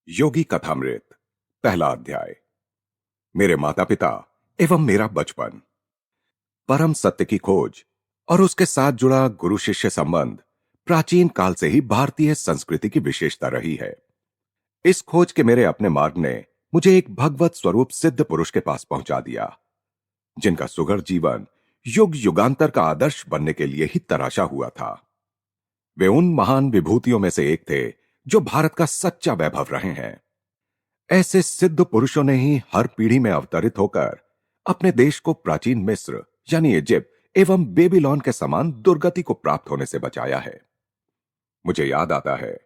योगी कथामृत पहला अध्याय। मेरे माता पिता एवं मेरा बचपन। परम सत्य की खोज और उसके साथ जुड़ा गुरु शिष्य संबंध प्राचीन काल से ही भारतीय संस्कृति की विशेषता रही है। इस खोज के मेरे अपने मार्ग ने मुझे एक भगवत स्वरूप सिद्ध पुरुष के पास पहुंचा दिया, जिनका सुघड़ जीवन युग युगांतर का आदर्श बनने के लिए ही तराशा हुआ था। वे उन महान विभूतियों में से एक थे जो भारत का सच्चा वैभव रहे हैं। ऐसे सिद्ध पुरुषों ने ही हर पीढ़ी में अवतरित होकर अपने देश को प्राचीन मिस्र यानी इजिप्ट एवं बेबीलोन के समान दुर्गति को प्राप्त होने से बचाया है। मुझे याद आता है,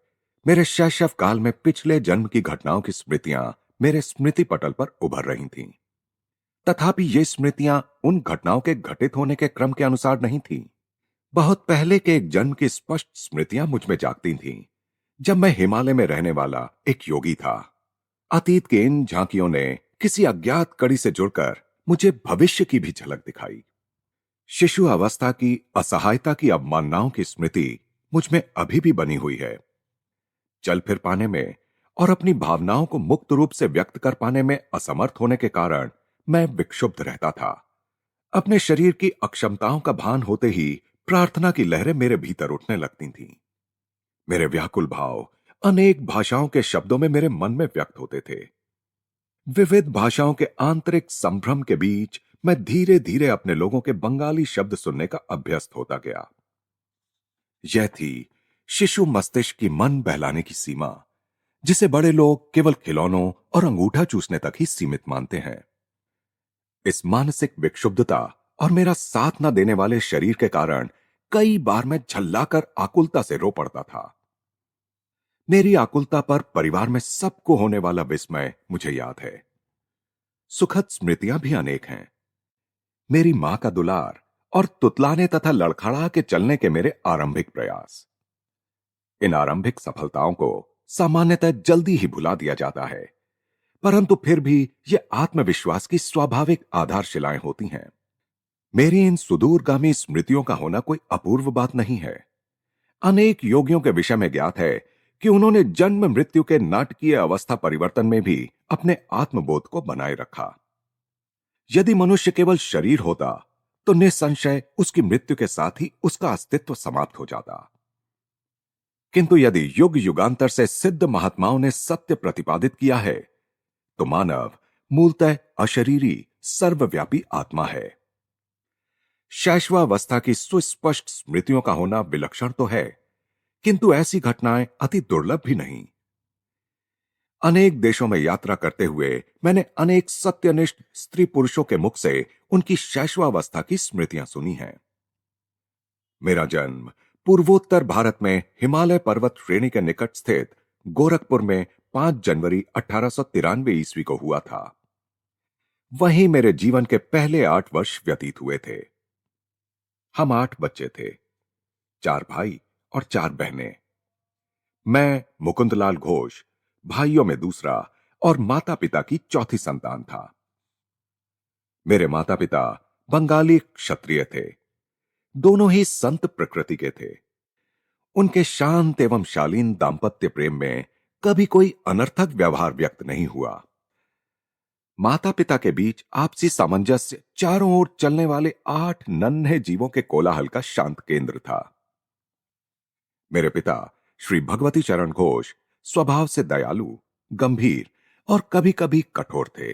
मेरे शैशव काल में पिछले जन्म की घटनाओं की स्मृतियां मेरे स्मृति पटल पर उभर रही थीं। तथापि ये स्मृतियां उन घटनाओं के घटित होने के क्रम के अनुसार नहीं थीं। बहुत पहले के एक जन्म की स्पष्ट स्मृतियां मुझ में जागती थीं, जब मैं हिमालय में रहने वाला एक योगी था। अतीत की इन झांकियों ने किसी अज्ञात कड़ी से जुड़कर मुझे भविष्य की भी झलक दिखाई। शिशु अवस्था की असहायता की अवमाननाओं की स्मृति मुझ में अभी भी बनी हुई है। चल फिर पाने में और अपनी भावनाओं को मुक्त रूप से व्यक्त कर पाने में असमर्थ होने के कारण मैं विक्षुब्ध रहता था। अपने शरीर की अक्षमताओं का भान होते ही प्रार्थना की लहरें मेरे भीतर उठने लगती थीं। मेरे व्याकुल भाव अनेक भाषाओं के शब्दों में मेरे मन में व्यक्त होते थे। विविध भाषाओं के आंतरिक संभ्रम के बीच मैं धीरे धीरे अपने लोगों के बंगाली शब्द सुनने का अभ्यस्त होता गया। यह थी शिशु मस्तिष्क की मन बहलाने की सीमा, जिसे बड़े लोग केवल खिलौनों और अंगूठा चूसने तक ही सीमित मानते हैं। इस मानसिक विक्षुब्धता और मेरा साथ न देने वाले शरीर के कारण कई बार मैं झल्लाकर आकुलता से रो पड़ता था। मेरी आकुलता पर परिवार में सबको होने वाला विस्मय मुझे याद है। सुखद स्मृतियां भी अनेक हैं। मेरी मां का दुलार और तुतलाने तथा लड़खड़ा के चलने के मेरे आरंभिक प्रयास। इन आरंभिक सफलताओं को सामान्यतः जल्दी ही भुला दिया जाता है, परंतु फिर भी ये आत्मविश्वास की स्वाभाविक आधारशिलाएं होती हैं। मेरी इन सुदूरगामी स्मृतियों का होना कोई अपूर्व बात नहीं है। अनेक योगियों के विषय में ज्ञात है कि उन्होंने जन्म मृत्यु के नाटकीय अवस्था परिवर्तन में भी अपने आत्मबोध को बनाए रखा। यदि मनुष्य केवल शरीर होता तो निसंशय उसकी मृत्यु के साथ ही उसका अस्तित्व समाप्त हो जाता। किंतु यदि युग युगांतर से सिद्ध महात्माओं ने सत्य प्रतिपादित किया है, तो मानव मूलतः अशरीरी सर्वव्यापी आत्मा है। शैशवावस्था की सुस्पष्ट स्मृतियों का होना विलक्षण तो है, किंतु ऐसी घटनाएं अति दुर्लभ भी नहीं। अनेक देशों में यात्रा करते हुए मैंने अनेक सत्यनिष्ठ स्त्री पुरुषों के मुख से उनकी शैशवावस्था की स्मृतियां सुनी हैं। मेरा जन्म पूर्वोत्तर भारत में हिमालय पर्वत श्रेणी के निकट स्थित गोरखपुर में 5 जनवरी 1893 ईस्वी को हुआ था। वहीं मेरे जीवन के पहले 8 वर्ष व्यतीत हुए थे। हम 8 बच्चे थे, 4 भाई और 4 बहनें। मैं मुकुंदलाल घोष भाइयों में दूसरा और माता पिता की चौथी संतान था। मेरे माता पिता बंगाली क्षत्रिय थे। दोनों ही संत प्रकृति के थे। उनके शांत एवं शालीन दांपत्य प्रेम में कभी कोई अनर्थक व्यवहार व्यक्त नहीं हुआ। माता पिता के बीच आपसी सामंजस्य चारों ओर चलने वाले 8 नन्हे जीवों के कोलाहल का शांत केंद्र था। मेरे पिता श्री भगवती चरण घोष स्वभाव से दयालु, गंभीर और कभी कभी कठोर थे।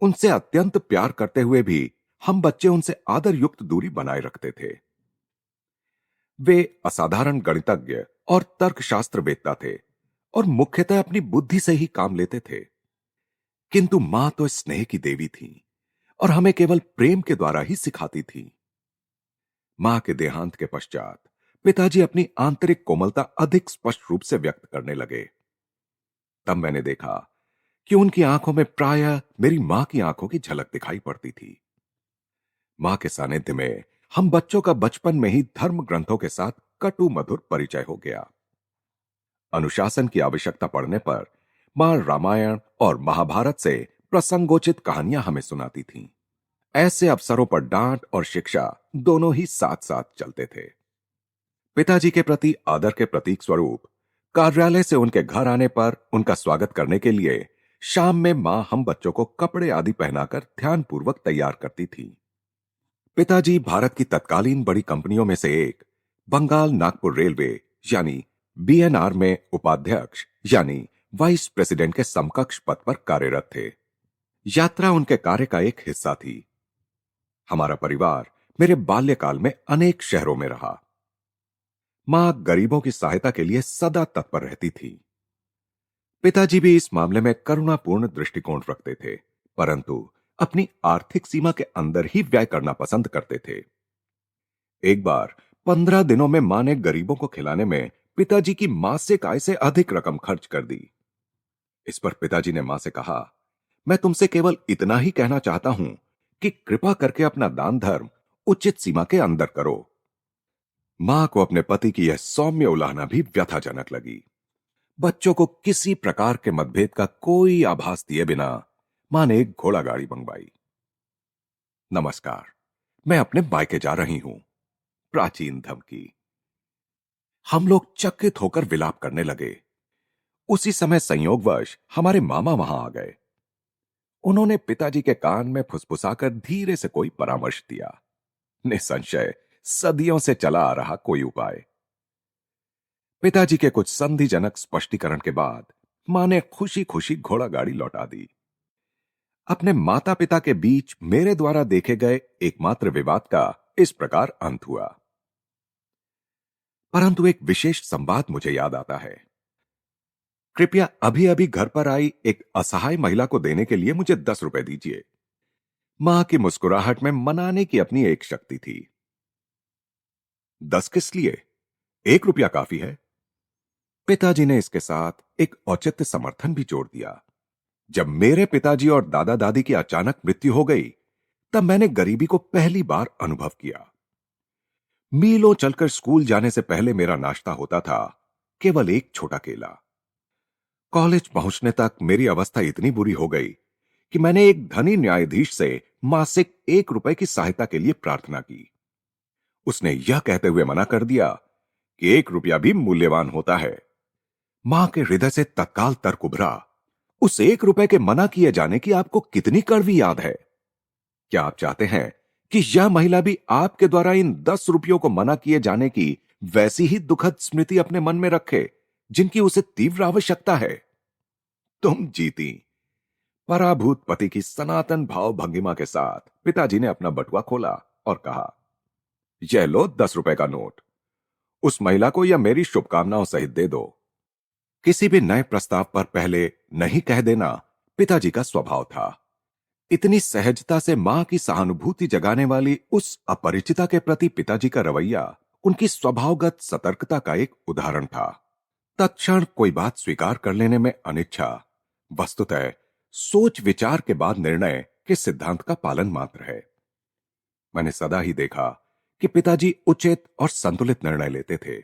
उनसे अत्यंत प्यार करते हुए भी हम बच्चे उनसे आदर युक्त दूरी बनाए रखते थे। वे असाधारण गणितज्ञ और तर्कशास्त्र वेत्ता थे और मुख्यतः अपनी बुद्धि से ही काम लेते थे। किंतु मां तो स्नेह की देवी थी और हमें केवल प्रेम के द्वारा ही सिखाती थी। मां के देहांत के पश्चात पिताजी अपनी आंतरिक कोमलता अधिक स्पष्ट रूप से व्यक्त करने लगे। तब मैंने देखा कि उनकी आंखों में प्रायः मेरी मां की आंखों की झलक दिखाई पड़ती थी। मां के सानिध्य में हम बच्चों का बचपन में ही धर्म ग्रंथों के साथ कटु मधुर परिचय हो गया। अनुशासन की आवश्यकता पड़ने पर मां रामायण और महाभारत से प्रसंगोचित कहानियां हमें सुनाती थीं। ऐसे अवसरों पर डांट और शिक्षा दोनों ही साथ साथ चलते थे। पिताजी के प्रति आदर के प्रतीक स्वरूप कार्यालय से उनके घर आने पर उनका स्वागत करने के लिए शाम में मां हम बच्चों को कपड़े आदि पहनाकर ध्यानपूर्वक तैयार करती थी। पिताजी भारत की तत्कालीन बड़ी कंपनियों में से एक बंगाल नागपुर रेलवे यानी बीएनआर में उपाध्यक्ष यानी वाइस प्रेसिडेंट के समकक्ष पद पर कार्यरत थे। यात्रा उनके कार्य का एक हिस्सा थी। हमारा परिवार मेरे बाल्यकाल में अनेक शहरों में रहा। मां गरीबों की सहायता के लिए सदा तत्पर रहती थी। पिताजी भी इस मामले में करुणापूर्ण दृष्टिकोण रखते थे, परंतु अपनी आर्थिक सीमा के अंदर ही व्यय करना पसंद करते थे। एक बार 15 दिनों में मां ने गरीबों को खिलाने में पिताजी की मासिक आय से अधिक रकम खर्च कर दी। इस पर पिताजी ने मां से कहा, मैं तुमसे केवल इतना ही कहना चाहता हूं कि कृपा करके अपना दान धर्म उचित सीमा के अंदर करो। मां को अपने पति की यह सौम्य उलाहना भी व्यथाजनक लगी। बच्चों को किसी प्रकार के मतभेद का कोई आभास दिए बिना मां ने एक घोड़ा गाड़ी मंगवाई। नमस्कार, मैं अपने मायके जा रही हूं। प्राचीन धमकी। हम लोग चकित होकर विलाप करने लगे। उसी समय संयोगवश हमारे मामा वहां आ गए। उन्होंने पिताजी के कान में फुसफुसाकर धीरे से कोई परामर्श दिया। निसंशय सदियों से चला आ रहा कोई उपाय। पिताजी के कुछ संधिजनक स्पष्टीकरण के बाद मां ने खुशी खुशी घोड़ा गाड़ी लौटा दी। अपने माता पिता के बीच मेरे द्वारा देखे गए एकमात्र विवाद का इस प्रकार अंत हुआ। परंतु एक विशेष संवाद मुझे याद आता है। कृपया अभी अभी घर पर आई एक असहाय महिला को देने के लिए मुझे 10 रुपए दीजिए। मां की मुस्कुराहट में मनाने की अपनी एक शक्ति थी। 10 किस लिए? 1 रुपया काफी है। पिताजी ने इसके साथ एक औचित्य समर्थन भी जोड़ दिया। जब मेरे पिताजी और दादा दादी की अचानक मृत्यु हो गई, तब मैंने गरीबी को पहली बार अनुभव किया। मीलों चलकर स्कूल जाने से पहले मेरा नाश्ता होता था केवल एक छोटा केला। कॉलेज पहुंचने तक मेरी अवस्था इतनी बुरी हो गई कि मैंने एक धनी न्यायाधीश से मासिक 1 रुपए की सहायता के लिए प्रार्थना की। उसने यह कहते हुए मना कर दिया कि 1 रुपया भी मूल्यवान होता है। मां के हृदय से तत्काल तर्क उभरा, उस 1 रुपए के मना किए जाने की आपको कितनी कड़वी याद है। क्या आप चाहते हैं कि यह महिला भी आपके द्वारा इन 10 रुपयों को मना किए जाने की वैसी ही दुखद स्मृति अपने मन में रखे जिनकी उसे तीव्र आवश्यकता है? तुम जीती। पराभूत पति की सनातन भाव भंगिमा के साथ पिताजी ने अपना बटुआ खोला और कहा, यह लो 10 रुपए का नोट। उस महिला को यह मेरी शुभकामनाओं सहित दे दो। किसी भी नए प्रस्ताव पर पहले नहीं कह देना पिताजी का स्वभाव था। इतनी सहजता से मां की सहानुभूति जगाने वाली उस अपरिचिता के प्रति पिताजी का रवैया उनकी स्वभावगत सतर्कता का एक उदाहरण था। तत्क्षण कोई बात स्वीकार कर लेने में अनिच्छा वस्तुतः सोच विचार के बाद निर्णय के सिद्धांत का पालन मात्र है। मैंने सदा ही देखा कि पिताजी उचित और संतुलित निर्णय लेते थे।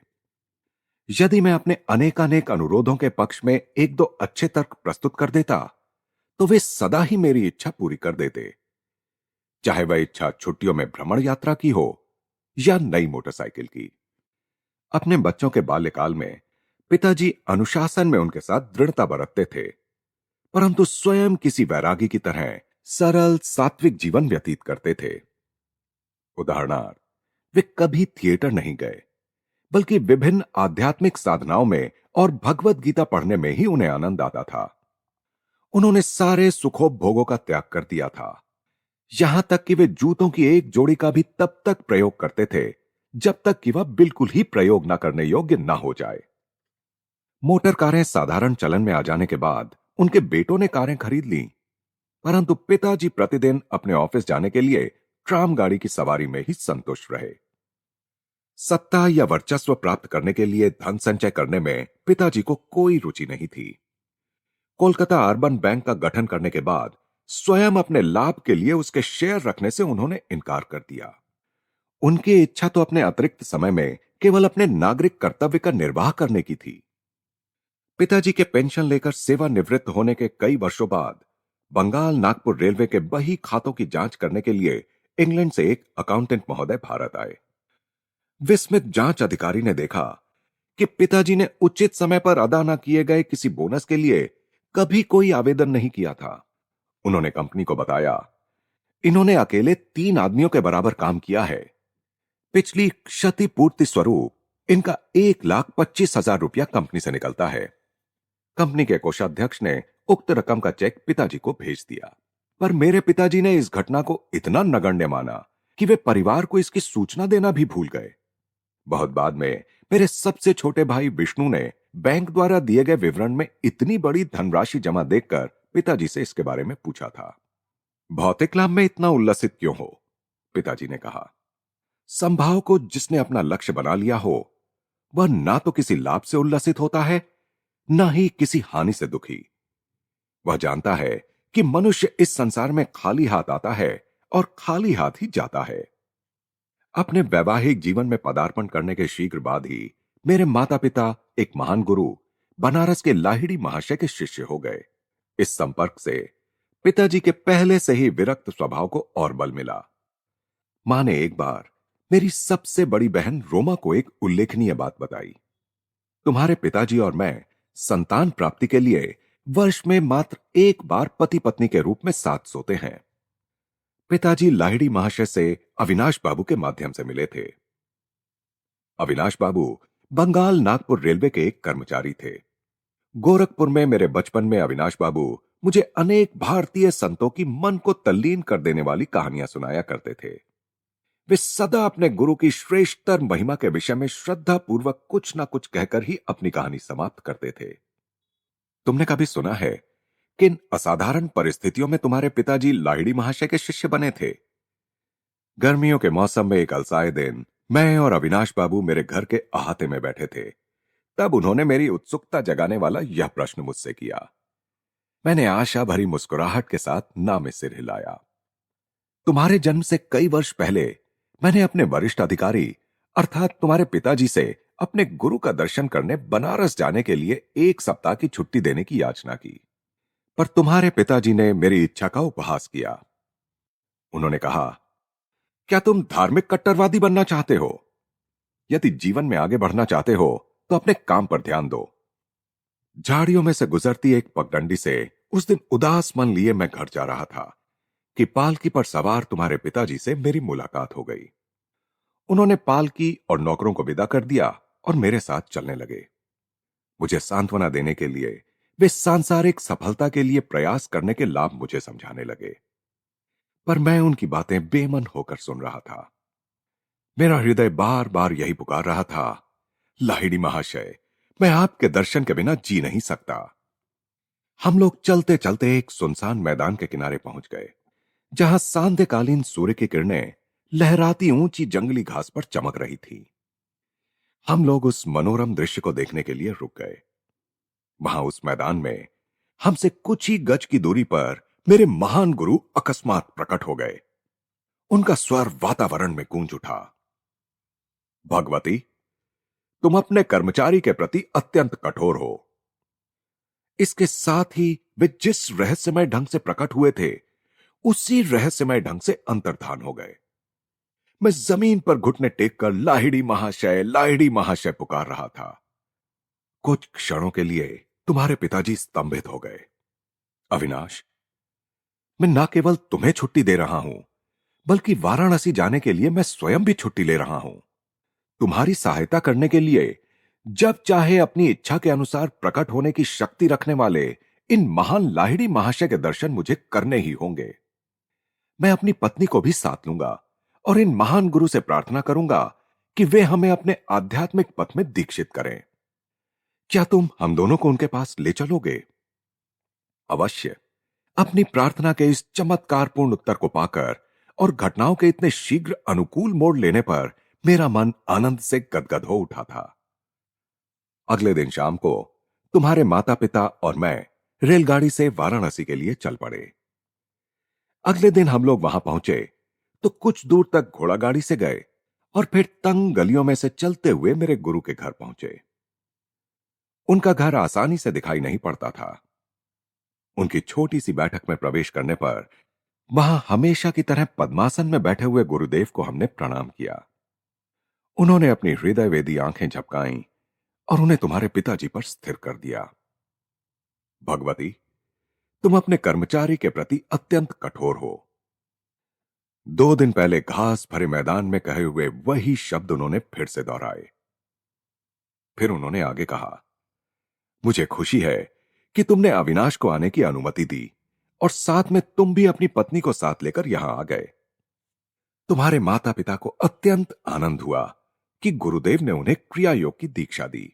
यदि मैं अपने अनेकानेक अनुरोधों के पक्ष में एक दो अच्छे तर्क प्रस्तुत कर देता, तो वे सदा ही मेरी इच्छा पूरी कर देते, चाहे वह इच्छा छुट्टियों में भ्रमण यात्रा की हो या नई मोटरसाइकिल की। अपने बच्चों के बाल्यकाल में पिताजी अनुशासन में उनके साथ दृढ़ता बरतते थे, परंतु स्वयं किसी वैरागी की तरह सरल सात्विक जीवन व्यतीत करते थे। उदाहरणार्थ, वे कभी थिएटर नहीं गए, बल्कि विभिन्न आध्यात्मिक साधनाओं में और भगवत गीता पढ़ने में ही उन्हें आनंद आता था। उन्होंने सारे सुखोपभोगों का त्याग कर दिया था, यहां तक कि वे जूतों की एक जोड़ी का भी तब तक प्रयोग करते थे जब तक कि वह बिल्कुल ही प्रयोग न करने योग्य न हो जाए। मोटर कारें साधारण चलन में आ जाने के बाद उनके बेटों ने कारें खरीद लीं, परंतु पिताजी प्रतिदिन अपने ऑफिस जाने के लिए ट्राम गाड़ी की सवारी में ही संतुष्ट रहे। सत्ता या वर्चस्व प्राप्त करने के लिए धन संचय करने में पिताजी को कोई रुचि नहीं थी। कोलकाता अर्बन बैंक का गठन करने के बाद स्वयं अपने लाभ के लिए उसके शेयर रखने से उन्होंने इनकार कर दिया। उनकी इच्छा तो अपने अतिरिक्त समय में केवल अपने नागरिक कर्तव्य का निर्वाह करने की थी। पिताजी के पेंशन लेकर सेवानिवृत्त होने के कई वर्षों बाद बंगाल नागपुर रेलवे के बही खातों की जांच करने के लिए इंग्लैंड से एक अकाउंटेंट महोदय भारत आए। विस्मित जांच अधिकारी ने देखा कि पिताजी ने उचित समय पर अदा न किए गए किसी बोनस के लिए कभी कोई आवेदन नहीं किया था। उन्होंने कंपनी को बताया, इन्होंने अकेले 3 आदमियों के बराबर काम किया है। पिछली क्षतिपूर्ति स्वरूप इनका 1,25,000 रुपया कंपनी से निकलता है। कंपनी के कोषाध्यक्ष ने उक्त रकम का चेक पिताजी को भेज दिया, पर मेरे पिताजी ने इस घटना को इतना नगण्य माना कि वे परिवार को इसकी सूचना देना भी भूल गए। बहुत बाद में मेरे सबसे छोटे भाई विष्णु ने बैंक द्वारा दिए गए विवरण में इतनी बड़ी धनराशि जमा देखकर पिताजी से इसके बारे में पूछा था। भौतिक लाभ में इतना उल्लसित क्यों हो? पिताजी ने कहा, संभाव को जिसने अपना लक्ष्य बना लिया हो वह ना तो किसी लाभ से उल्लसित होता है, ना ही किसी हानि से दुखी। वह जानता है कि मनुष्य इस संसार में खाली हाथ आता है और खाली हाथ ही जाता है। अपने वैवाहिक जीवन में पदार्पण करने के शीघ्र बाद ही मेरे माता पिता एक महान गुरु बनारस के लाहिड़ी महाशय के शिष्य हो गए। इस संपर्क से पिताजी के पहले से ही विरक्त स्वभाव को और बल मिला। मां ने एक बार मेरी सबसे बड़ी बहन रोमा को एक उल्लेखनीय बात बताई। तुम्हारे पिताजी और मैं संतान प्राप्ति के लिए वर्ष में मात्र एक बार पति पत्नी के रूप में साथ सोते हैं। पिताजी लाहिड़ी महाशय से अविनाश बाबू के माध्यम से मिले थे। अविनाश बाबू बंगाल नागपुर रेलवे के एक कर्मचारी थे। गोरखपुर में मेरे बचपन में अविनाश बाबू मुझे अनेक भारतीय संतों की मन को तल्लीन कर देने वाली कहानियां सुनाया करते थे। वे सदा अपने गुरु की श्रेष्ठतर महिमा के विषय में श्रद्धा पूर्वक कुछ ना कुछ कहकर ही अपनी कहानी समाप्त करते थे। तुमने कभी सुना है किन असाधारण परिस्थितियों में तुम्हारे पिताजी लाहिड़ी महाशय के शिष्य बने थे? गर्मियों के मौसम में एक अलसाए दिन मैं और अविनाश बाबू मेरे घर के अहाते में बैठे थे। तब उन्होंने मेरी उत्सुकता जगाने वाला यह प्रश्न मुझसे किया। मैंने आशा भरी मुस्कुराहट के साथ ना में सिर हिलाया। तुम्हारे जन्म से कई वर्ष पहले मैंने अपने वरिष्ठ अधिकारी अर्थात तुम्हारे पिताजी से अपने गुरु का दर्शन करने बनारस जाने के लिए 1 सप्ताह की छुट्टी देने की याचना की, पर तुम्हारे पिताजी ने मेरी इच्छा का उपहास किया। उन्होंने कहा, क्या तुम धार्मिक कट्टरवादी बनना चाहते हो? यदि जीवन में आगे बढ़ना चाहते हो तो अपने काम पर ध्यान दो। झाड़ियों में से गुजरती एक पगडंडी से उस दिन उदास मन लिए मैं घर जा रहा था कि पालकी पर सवार तुम्हारे पिताजी से मेरी मुलाकात हो गई। उन्होंने पालकी और नौकरों को विदा कर दिया और मेरे साथ चलने लगे। मुझे सांत्वना देने के लिए वे सांसारिक सफलता के लिए प्रयास करने के लाभ मुझे समझाने लगे, पर मैं उनकी बातें बेमन होकर सुन रहा था। मेरा हृदय बार बार यही पुकार रहा था, लाहिड़ी महाशय, मैं आपके दर्शन के बिना जी नहीं सकता। हम लोग चलते चलते एक सुनसान मैदान के किनारे पहुंच गए, जहां सांध्यकालीन सूर्य की किरणें लहराती ऊंची जंगली घास पर चमक रही थी। हम लोग उस मनोरम दृश्य को देखने के लिए रुक गए। वहां उस मैदान में हमसे कुछ ही गज की दूरी पर मेरे महान गुरु अकस्मात प्रकट हो गए। उनका स्वर वातावरण में गूंज उठा, भगवती, तुम अपने कर्मचारी के प्रति अत्यंत कठोर हो। इसके साथ ही वे जिस रहस्यमय ढंग से प्रकट हुए थे उसी रहस्यमय ढंग से अंतर्धान हो गए। मैं जमीन पर घुटने टेककर लाहिड़ी महाशय पुकार रहा था। कुछ क्षणों के लिए तुम्हारे पिताजी स्तंभित हो गए। अविनाश, मैं न केवल तुम्हें छुट्टी दे रहा हूं, बल्कि वाराणसी जाने के लिए मैं स्वयं भी छुट्टी ले रहा हूं। तुम्हारी सहायता करने के लिए जब चाहे अपनी इच्छा के अनुसार प्रकट होने की शक्ति रखने वाले इन महान लाहिड़ी महाशय के दर्शन मुझे करने ही होंगे। मैं अपनी पत्नी को भी साथ लूंगा और इन महान गुरु से प्रार्थना करूंगा कि वे हमें अपने आध्यात्मिक पथ में दीक्षित करें। क्या तुम हम दोनों को उनके पास ले चलोगे? अवश्य। अपनी प्रार्थना के इस चमत्कारपूर्ण उत्तर को पाकर और घटनाओं के इतने शीघ्र अनुकूल मोड़ लेने पर मेरा मन आनंद से गदगद हो उठा था। अगले दिन शाम को तुम्हारे माता पिता और मैं रेलगाड़ी से वाराणसी के लिए चल पड़े। अगले दिन हम लोग वहां पहुंचे तो कुछ दूर तक घोड़ागाड़ी से गए और फिर तंग गलियों में से चलते हुए मेरे गुरु के घर पहुंचे। उनका घर आसानी से दिखाई नहीं पड़ता था। उनकी छोटी सी बैठक में प्रवेश करने पर वहां हमेशा की तरह पद्मासन में बैठे हुए गुरुदेव को हमने प्रणाम किया। उन्होंने अपनी हृदय वेदी आंखें झपकाईं और उन्हें तुम्हारे पिताजी पर स्थिर कर दिया। भगवती, तुम अपने कर्मचारी के प्रति अत्यंत कठोर हो। 2 दिन पहले घास भरे मैदान में कहे हुए वही शब्द उन्होंने फिर से दोहराए। फिर उन्होंने आगे कहा, मुझे खुशी है कि तुमने अविनाश को आने की अनुमति दी और साथ में तुम भी अपनी पत्नी को साथ लेकर यहां आ गए। तुम्हारे माता पिता को अत्यंत आनंद हुआ कि गुरुदेव ने उन्हें क्रिया योग की दीक्षा दी।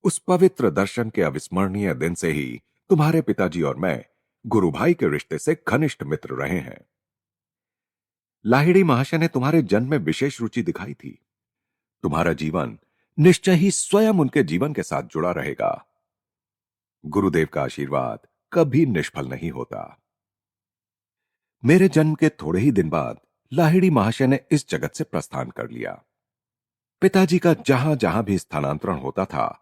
उस पवित्र दर्शन के अविस्मरणीय दिन से ही तुम्हारे पिताजी और मैं गुरु भाई के रिश्ते से घनिष्ठ मित्र रहे हैं। लाहिड़ी महाशय ने तुम्हारे जन्म में विशेष रुचि दिखाई थी। तुम्हारा जीवन निश्चय ही स्वयं उनके जीवन के साथ जुड़ा रहेगा। गुरुदेव का आशीर्वाद कभी निष्फल नहीं होता। मेरे जन्म के थोड़े ही दिन बाद लाहिड़ी महाशय ने इस जगत से प्रस्थान कर लिया। पिताजी का जहां जहां भी स्थानांतरण होता था,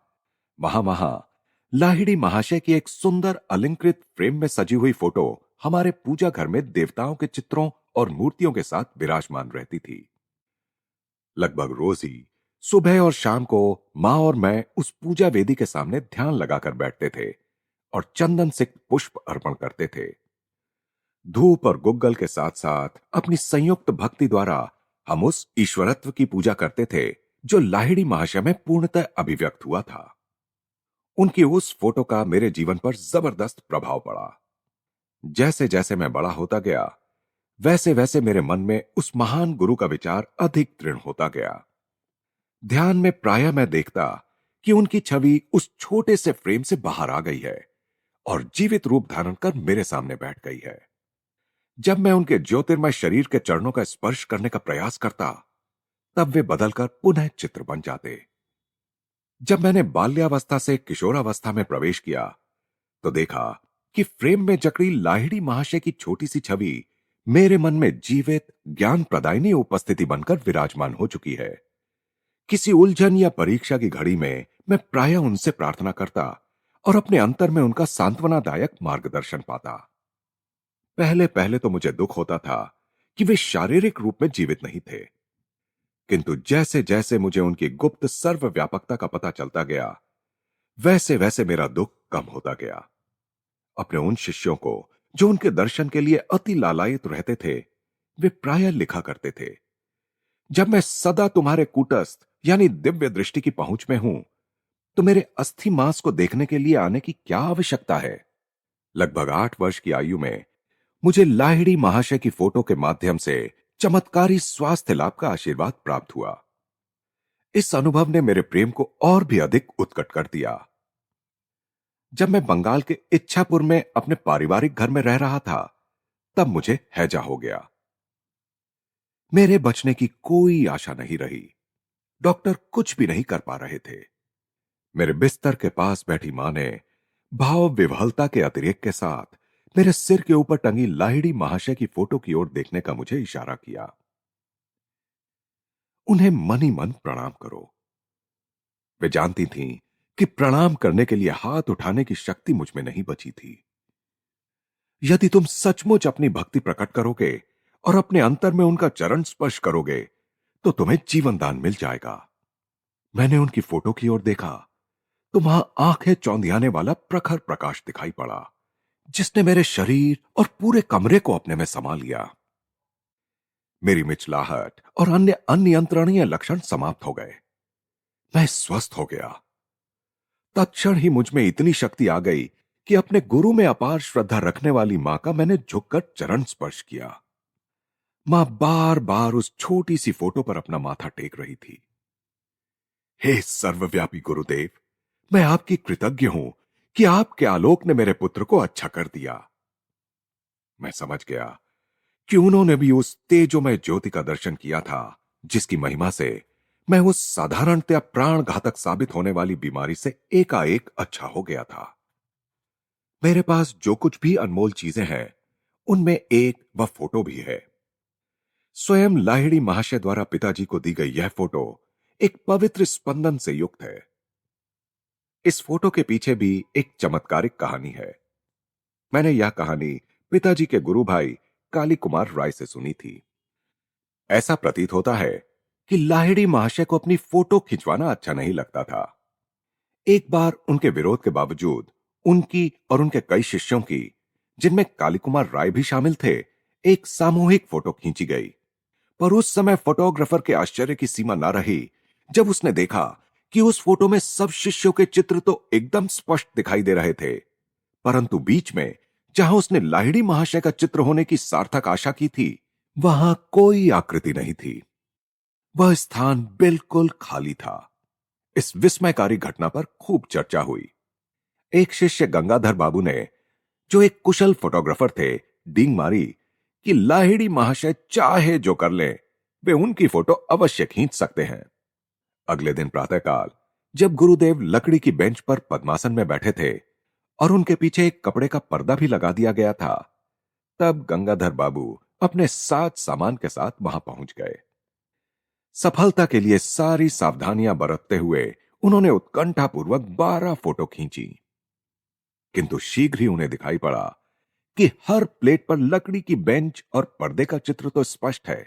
वहां वहां लाहिड़ी महाशय की एक सुंदर अलंकृत फ्रेम में सजी हुई फोटो हमारे पूजा घर में देवताओं के चित्रों और मूर्तियों के साथ विराजमान रहती थी। लगभग रोज ही सुबह और शाम को मां और मैं उस पूजा वेदी के सामने ध्यान लगाकर बैठते थे और चंदन सिक्त पुष्प अर्पण करते थे। धूप और गुग्गल के साथ साथ अपनी संयुक्त भक्ति द्वारा हम उस ईश्वरत्व की पूजा करते थे जो लाहिड़ी महाशय में पूर्णतः अभिव्यक्त हुआ था। उनकी उस फोटो का मेरे जीवन पर जबरदस्त प्रभाव पड़ा। जैसे जैसे मैं बड़ा होता गया, वैसे वैसे मेरे मन में उस महान गुरु का विचार अधिक दृढ़ होता गया। ध्यान में प्रायः मैं देखता कि उनकी छवि उस छोटे से फ्रेम से बाहर आ गई है और जीवित रूप धारण कर मेरे सामने बैठ गई है। जब मैं उनके ज्योतिर्मय शरीर के चरणों का स्पर्श करने का प्रयास करता, तब वे बदलकर पुनः चित्र बन जाते। जब मैंने बाल्यावस्था से किशोरावस्था में प्रवेश किया, तो देखा कि फ्रेम में जकड़ी लाहिड़ी महाशय की छोटी सी छवि मेरे मन में जीवित ज्ञान प्रदायिनी उपस्थिति बनकर विराजमान हो चुकी है। किसी उलझन या परीक्षा की घड़ी में मैं प्रायः उनसे प्रार्थना करता और अपने अंतर में उनका सांत्वनादायक मार्गदर्शन पाता। पहले पहले तो मुझे दुख होता था कि वे शारीरिक रूप में जीवित नहीं थे, किंतु जैसे जैसे मुझे उनकी गुप्त सर्वव्यापकता का पता चलता गया, वैसे वैसे मेरा दुख कम होता गया। अपने उन शिष्यों को जो उनके दर्शन के लिए अति लालायित रहते थे, वे प्रायः लिखा करते थे, जब मैं सदा तुम्हारे कूटस्थ यानी दिव्य दृष्टि की पहुंच में हूं, तो मेरे अस्थि मांस को देखने के लिए आने की क्या आवश्यकता है। लगभग 8 वर्ष की आयु में मुझे लाहिड़ी महाशय की फोटो के माध्यम से चमत्कारी स्वास्थ्य लाभ का आशीर्वाद प्राप्त हुआ। इस अनुभव ने मेरे प्रेम को और भी अधिक उत्कट कर दिया। जब मैं बंगाल के इच्छापुर में अपने पारिवारिक घर में रह रहा था, तब मुझे हैजा हो गया। मेरे बचने की कोई आशा नहीं रही। डॉक्टर कुछ भी नहीं कर पा रहे थे। मेरे बिस्तर के पास बैठी मां ने भाव विह्वलता के अतिरेक के साथ मेरे सिर के ऊपर टंगी लाहिड़ी महाशय की फोटो की ओर देखने का मुझे इशारा किया। उन्हें मन ही मन प्रणाम करो। वे जानती थीं कि प्रणाम करने के लिए हाथ उठाने की शक्ति मुझ में नहीं बची थी। यदि तुम सचमुच अपनी भक्ति प्रकट करोगे और अपने अंतर में उनका चरण स्पर्श करोगे, तो तुम्हें जीवन दान मिल जाएगा। मैंने उनकी फोटो की ओर देखा तो वहां आंखें चौंधियाने वाला प्रखर प्रकाश दिखाई पड़ा, जिसने मेरे शरीर और पूरे कमरे को अपने में समा लिया। मेरी मिचलाहट और अन्य अनियंत्रणीय लक्षण समाप्त हो गए। मैं स्वस्थ हो गया। तत्क्षण ही मुझ में इतनी शक्ति आ गई कि अपने गुरु में अपार श्रद्धा रखने वाली मां का मैंने झुककर चरण स्पर्श किया। मां बार बार उस छोटी सी फोटो पर अपना माथा टेक रही थी। हे सर्वव्यापी गुरुदेव, मैं आपकी कृतज्ञ हूं कि आपके आलोक ने मेरे पुत्र को अच्छा कर दिया। मैं समझ गया कि उन्होंने भी उस तेजोमय ज्योति का दर्शन किया था, जिसकी महिमा से मैं उस साधारणतया प्राण घातक साबित होने वाली बीमारी से एकाएक अच्छा हो गया था। मेरे पास जो कुछ भी अनमोल चीजें हैं, उनमें एक वह फोटो भी है। स्वयं लाहिड़ी महाशय द्वारा पिताजी को दी गई यह फोटो एक पवित्र स्पंदन से युक्त है। इस फोटो के पीछे भी एक चमत्कारिक कहानी है। मैंने यह कहानी पिताजी के गुरु भाई काली कुमार राय से सुनी थी। ऐसा प्रतीत होता है कि लाहिड़ी महाशय को अपनी फोटो खिंचवाना अच्छा नहीं लगता था। एक बार उनके विरोध के बावजूद उनकी और उनके कई शिष्यों की, जिनमें कालीकुमार राय भी शामिल थे, एक सामूहिक फोटो खींची गई। पर उस समय फोटोग्राफर के आश्चर्य की सीमा न रही जब उसने देखा कि उस फोटो में सब शिष्यों के चित्र तो एकदम स्पष्ट दिखाई दे रहे थे, परंतु बीच में जहां उसने लाहिड़ी महाशय का चित्र होने की सार्थक आशा की थी, वहां कोई आकृति नहीं थी। वह स्थान बिल्कुल खाली था। इस विस्मयकारी घटना पर खूब चर्चा हुई। एक शिष्य गंगाधर बाबू ने, जो एक कुशल फोटोग्राफर थे, डींग मारी कि लाहिड़ी महाशय चाहे जो कर लें, वे उनकी फोटो अवश्य खींच सकते हैं। अगले दिन प्रातःकाल जब गुरुदेव लकड़ी की बेंच पर पद्मासन में बैठे थे और उनके पीछे एक कपड़े का पर्दा भी लगा दिया गया था, तब गंगाधर बाबू अपने साथ सामान के साथ वहां पहुंच गए। सफलता के लिए सारी सावधानियां बरतते हुए उन्होंने उत्कंठापूर्वक 12 फोटो खींची, किंतु शीघ्र ही उन्हें दिखाई पड़ा कि हर प्लेट पर लकड़ी की बेंच और पर्दे का चित्र तो स्पष्ट है,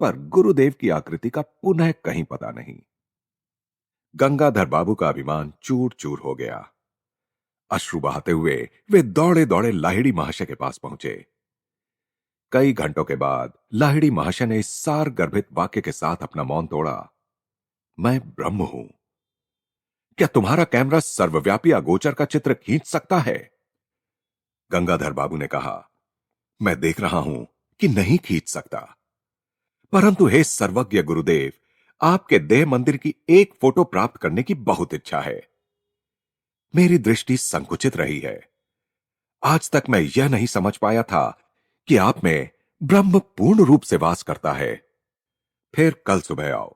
पर गुरुदेव की आकृति का पुनः कहीं पता नहीं। गंगाधर बाबू का अभिमान चूर चूर हो गया। अश्रु बहाते हुए वे दौड़े दौड़े लाहिड़ी महाशय के पास पहुंचे। कई घंटों के बाद लाहिड़ी महाशय ने इस सार गर्भित वाक्य के साथ अपना मौन तोड़ा। मैं ब्रह्म हूं। क्या तुम्हारा कैमरा सर्वव्यापी अगोचर का चित्र खींच सकता है? गंगाधर बाबू ने कहा, मैं देख रहा हूं कि नहीं खींच सकता, परंतु हे सर्वज्ञ गुरुदेव, आपके देह मंदिर की एक फोटो प्राप्त करने की बहुत इच्छा है। मेरी दृष्टि संकुचित रही है। आज तक मैं यह नहीं समझ पाया था कि आप में ब्रह्म पूर्ण रूप से वास करता है। फिर कल सुबह आओ,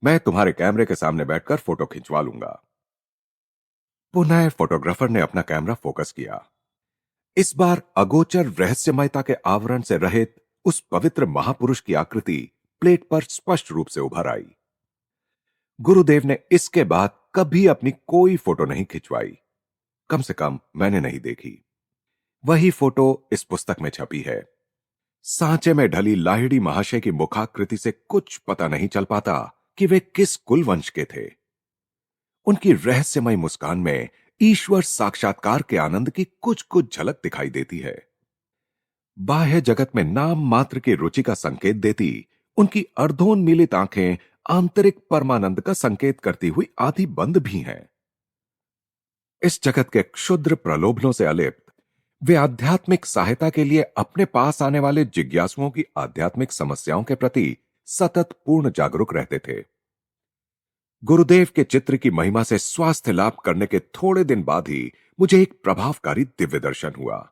मैं तुम्हारे कैमरे के सामने बैठकर फोटो खिंचवा लूंगा। पुनः फोटोग्राफर ने अपना कैमरा फोकस किया। इस बार अगोचर रहस्यमयता के आवरण से रहित उस पवित्र महापुरुष की आकृति प्लेट पर स्पष्ट रूप से उभर आई। गुरुदेव ने इसके बाद कभी अपनी कोई फोटो नहीं खिंचवाई, कम से कम मैंने नहीं देखी। वही फोटो इस पुस्तक में छपी है। सांचे में ढली लाहिड़ी महाशय की मुखाकृति से कुछ पता नहीं चल पाता कि वे किस कुल वंश के थे। उनकी रहस्यमय मुस्कान में ईश्वर साक्षात्कार के आनंद की कुछ कुछ झलक दिखाई देती है। बाह्य जगत में नाम मात्र की रुचि का संकेत देती उनकी अर्धोन्मीलित आंखें आंतरिक परमानंद का संकेत करती हुई आधी बंद भी हैं। इस जगत के क्षुद्र प्रलोभनों से अलिप्त वे आध्यात्मिक सहायता के लिए अपने पास आने वाले जिज्ञासुओं की आध्यात्मिक समस्याओं के प्रति सतत पूर्ण जागरूक रहते थे। गुरुदेव के चित्र की महिमा से स्वास्थ्य लाभ करने के थोड़े दिन बाद ही मुझे एक प्रभावकारी दिव्य दर्शन हुआ।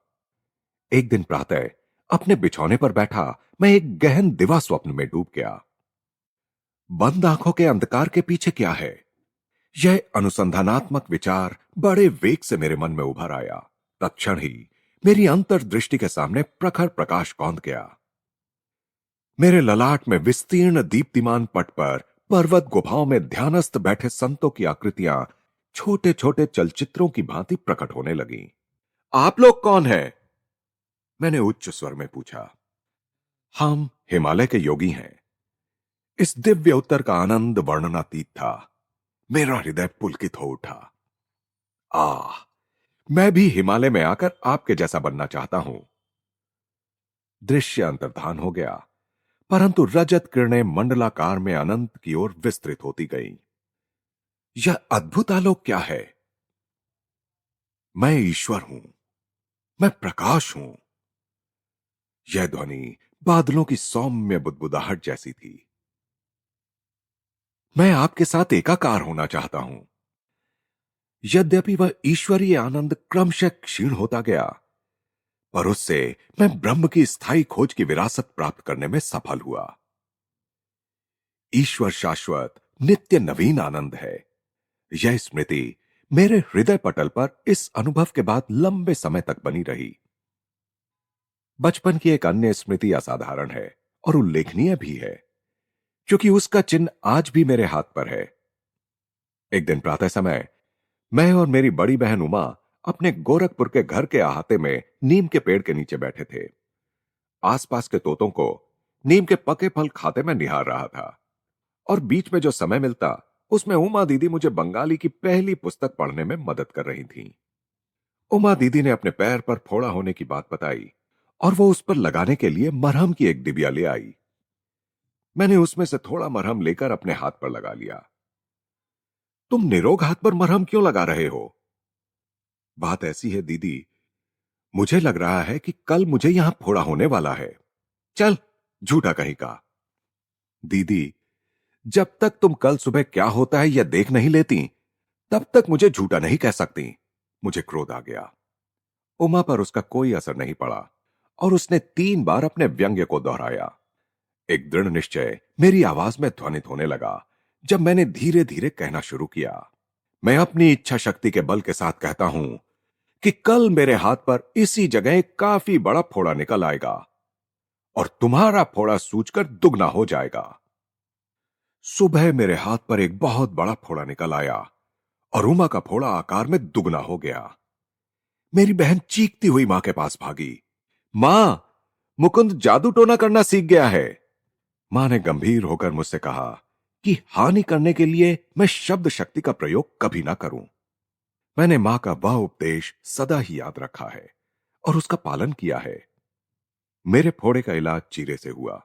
एक दिन प्रातः अपने बिछौने पर बैठा मैं एक गहन दिवा स्वप्न में डूब गया। बंद आंखों के अंधकार के पीछे क्या है, यह अनुसंधानात्मक विचार बड़े वेग से मेरे मन में उभर आया। तत्क्षण ही मेरी अंतर्दृष्टि के सामने प्रखर प्रकाश कौंध गया। मेरे ललाट में विस्तीर्ण दीप्तिमान पट पर पर्वत गुफाओं में ध्यानस्थ बैठे संतों की आकृतियां छोटे छोटे चलचित्रों की भांति प्रकट होने लगीं। आप लोग कौन हैं? मैंने उच्च स्वर में पूछा। हम हिमालय के योगी हैं। इस दिव्य उत्तर का आनंद वर्णनातीत था। मेरा हृदय पुलकित हो उठा। आह, मैं भी हिमालय में आकर आपके जैसा बनना चाहता हूं। दृश्य अंतर्धान हो गया, परंतु रजत किरणें मंडलाकार में अनंत की ओर विस्तृत होती गईं। यह अद्भुत आलोक क्या है? मैं ईश्वर हूं, मैं प्रकाश हूं। यह ध्वनि बादलों की सौम्य बुदबुदाहट जैसी थी। मैं आपके साथ एकाकार होना चाहता हूं। यद्यपि वह ईश्वरीय आनंद क्रमशः क्षीण होता गया, पर उससे मैं ब्रह्म की स्थायी खोज की विरासत प्राप्त करने में सफल हुआ। ईश्वर शाश्वत नित्य नवीन आनंद है। यह स्मृति मेरे हृदय पटल पर इस अनुभव के बाद लंबे समय तक बनी रही। बचपन की एक अन्य स्मृति असाधारण है और उल्लेखनीय भी है, क्योंकि उसका चिन्ह आज भी मेरे हाथ पर है। एक दिन प्रातः समय मैं और मेरी बड़ी बहन उमा अपने गोरखपुर के घर के अहाते में नीम के पेड़ के नीचे बैठे थे। आसपास के तोतों को नीम के पके फल खाते मैं निहार रहा था और बीच में जो समय मिलता उसमें उमा दीदी मुझे बंगाली की पहली पुस्तक पढ़ने में मदद कर रही थीं। उमा दीदी ने अपने पैर पर फोड़ा होने की बात बताई और वो उस पर लगाने के लिए मरहम की एक डिबिया ले आई। मैंने उसमें से थोड़ा मरहम लेकर अपने हाथ पर लगा लिया। तुम निरोग हाथ पर मरहम क्यों लगा रहे हो? बात ऐसी है दीदी, मुझे लग रहा है कि कल मुझे यहां फोड़ा होने वाला है। चल, झूठा कहीं का। दीदी, जब तक तुम कल सुबह क्या होता है यह देख नहीं लेती, तब तक मुझे झूठा नहीं कह सकती। मुझे क्रोध आ गया। उमा पर उसका कोई असर नहीं पड़ा और उसने 3 बार अपने व्यंग्य को दोहराया। एक दृढ़ निश्चय मेरी आवाज में ध्वनित होने लगा जब मैंने धीरे धीरे कहना शुरू किया। मैं अपनी इच्छा शक्ति के बल के साथ कहता हूं कि कल मेरे हाथ पर इसी जगह एक काफी बड़ा फोड़ा निकल आएगा और तुम्हारा फोड़ा सूजकर दुगना हो जाएगा। सुबह मेरे हाथ पर एक बहुत बड़ा फोड़ा निकल आया और उमा का फोड़ा आकार में दुगना हो गया। मेरी बहन चीखती हुई मां के पास भागी। मां, मुकुंद जादू टोना करना सीख गया है। मां ने गंभीर होकर मुझसे कहा कि हानि करने के लिए मैं शब्द शक्ति का प्रयोग कभी ना करूं। मैंने मां का वह उपदेश सदा ही याद रखा है और उसका पालन किया है। मेरे फोड़े का इलाज चीरे से हुआ।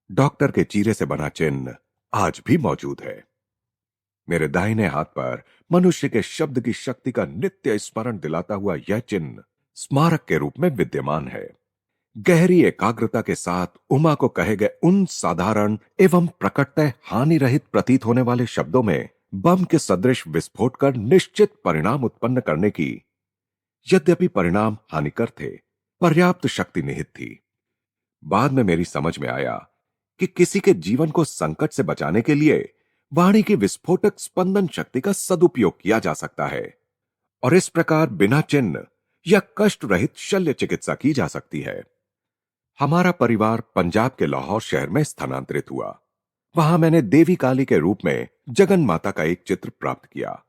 डॉक्टर के चीरे से बना चिन्ह आज भी मौजूद है। मेरे दाहिने हाथ पर मनुष्य के शब्द की शक्ति का नित्य स्मरण दिलाता हुआ यह चिन्ह स्मारक के रूप में विद्यमान है। गहरी एकाग्रता के साथ उमा को कहे गए उन साधारण एवं प्रकटतः हानि रहित प्रतीत होने वाले शब्दों में बम के सदृश विस्फोट कर निश्चित परिणाम उत्पन्न करने की, यद्यपि परिणाम हानिकर थे, पर्याप्त शक्ति निहित थी। बाद में मेरी समझ में आया कि किसी के जीवन को संकट से बचाने के लिए वाणी की विस्फोटक स्पंदन शक्ति का सदुपयोग किया जा सकता है और इस प्रकार बिना चिन्ह या कष्ट रहित शल्य चिकित्सा की जा सकती है। हमारा परिवार पंजाब के लाहौर शहर में स्थानांतरित हुआ। वहां मैंने देवी काली के रूप में जगन माता का एक चित्र प्राप्त किया।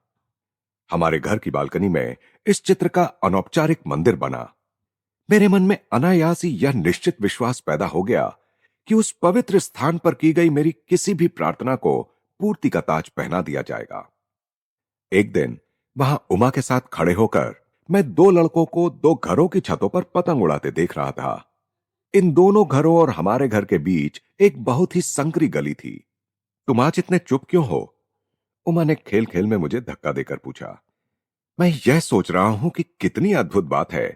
हमारे घर की बालकनी में इस चित्र का अनौपचारिक मंदिर बना। मेरे मन में अनायास ही यह निश्चित विश्वास पैदा हो गया कि उस पवित्र स्थान पर की गई मेरी किसी भी प्रार्थना को पूर्ति का ताज पहना दिया जाएगा। एक दिन वहां उमा के साथ खड़े होकर मैं 2 लड़कों को 2 घरों की छतों पर पतंग उड़ाते देख रहा था। इन दोनों घरों और हमारे घर के बीच एक बहुत ही संकरी गली थी। तुम आज इतने चुप क्यों हो? उमा ने खेल खेल में मुझे धक्का देकर पूछा। मैं यह सोच रहा हूं कि कितनी अद्भुत बात है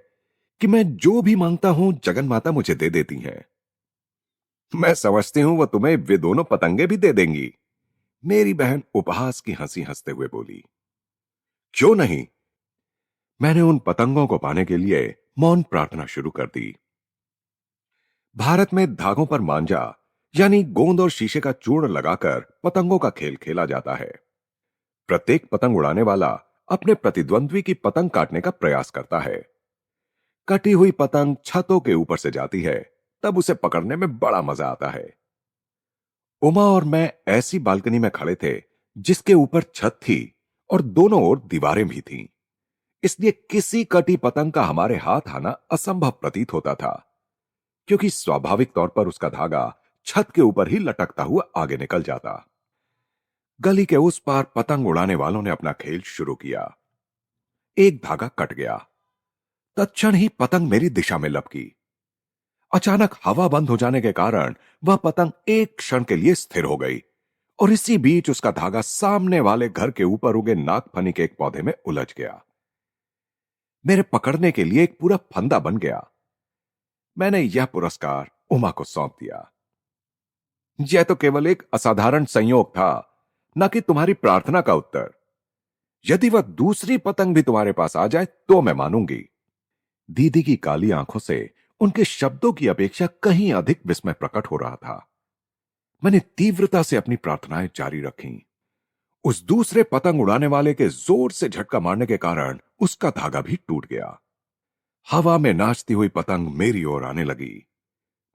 कि मैं जो भी मांगता हूं जगन माता मुझे दे देती हैं। मैं समझती हूं वह तुम्हें वे दोनों पतंगे भी दे देंगी, मेरी बहन उपहास की हंसी हंसते हुए बोली। क्यों नहीं? मैंने उन पतंगों को पाने के लिए मौन प्रार्थना शुरू कर दी। भारत में धागों पर मांझा यानी गोंद और शीशे का चूर्ण लगाकर पतंगों का खेल खेला जाता है। प्रत्येक पतंग उड़ाने वाला अपने प्रतिद्वंद्वी की पतंग काटने का प्रयास करता है। कटी हुई पतंग छतों के ऊपर से जाती है, तब उसे पकड़ने में बड़ा मजा आता है। उमा और मैं ऐसी बालकनी में खड़े थे जिसके ऊपर छत थी और दोनों ओर दीवारें भी थीं। इसलिए किसी कटी पतंग का हमारे हाथ आना असंभव प्रतीत होता था, क्योंकि स्वाभाविक तौर पर उसका धागा छत के ऊपर ही लटकता हुआ आगे निकल जाता। गली के उस पार पतंग उड़ाने वालों ने अपना खेल शुरू किया। एक धागा कट गया, तत्क्षण ही पतंग मेरी दिशा में लपकी। अचानक हवा बंद हो जाने के कारण वह पतंग एक क्षण के लिए स्थिर हो गई और इसी बीच उसका धागा सामने वाले घर के ऊपर उगे नागफनी के एक पौधे में उलझ गया। मेरे पकड़ने के लिए एक पूरा फंदा बन गया। मैंने यह पुरस्कार उमा को सौंप दिया। यह तो केवल एक असाधारण संयोग था, न कि तुम्हारी प्रार्थना का उत्तर। यदि वह दूसरी पतंग भी तुम्हारे पास आ जाए तो मैं मानूंगी। दीदी की काली आंखों से उनके शब्दों की अपेक्षा कहीं अधिक विस्मय प्रकट हो रहा था। मैंने तीव्रता से अपनी प्रार्थनाएं जारी रखीं। उस दूसरे पतंग उड़ाने वाले के जोर से झटका मारने के कारण उसका धागा भी टूट गया। हवा में नाचती हुई पतंग मेरी ओर आने लगी।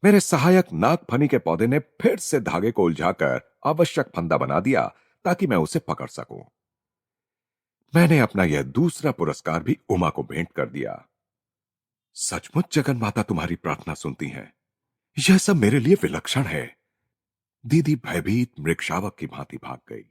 मेरे सहायक नागफनी के पौधे ने फिर से धागे को उलझाकर आवश्यक फंदा बना दिया ताकि मैं उसे पकड़ सकूं। मैंने अपना यह दूसरा पुरस्कार भी उमा को भेंट कर दिया। सचमुच जगन माता तुम्हारी प्रार्थना सुनती हैं। यह सब मेरे लिए विलक्षण है। दीदी भयभीत मृगशावक की भांति भाग गई।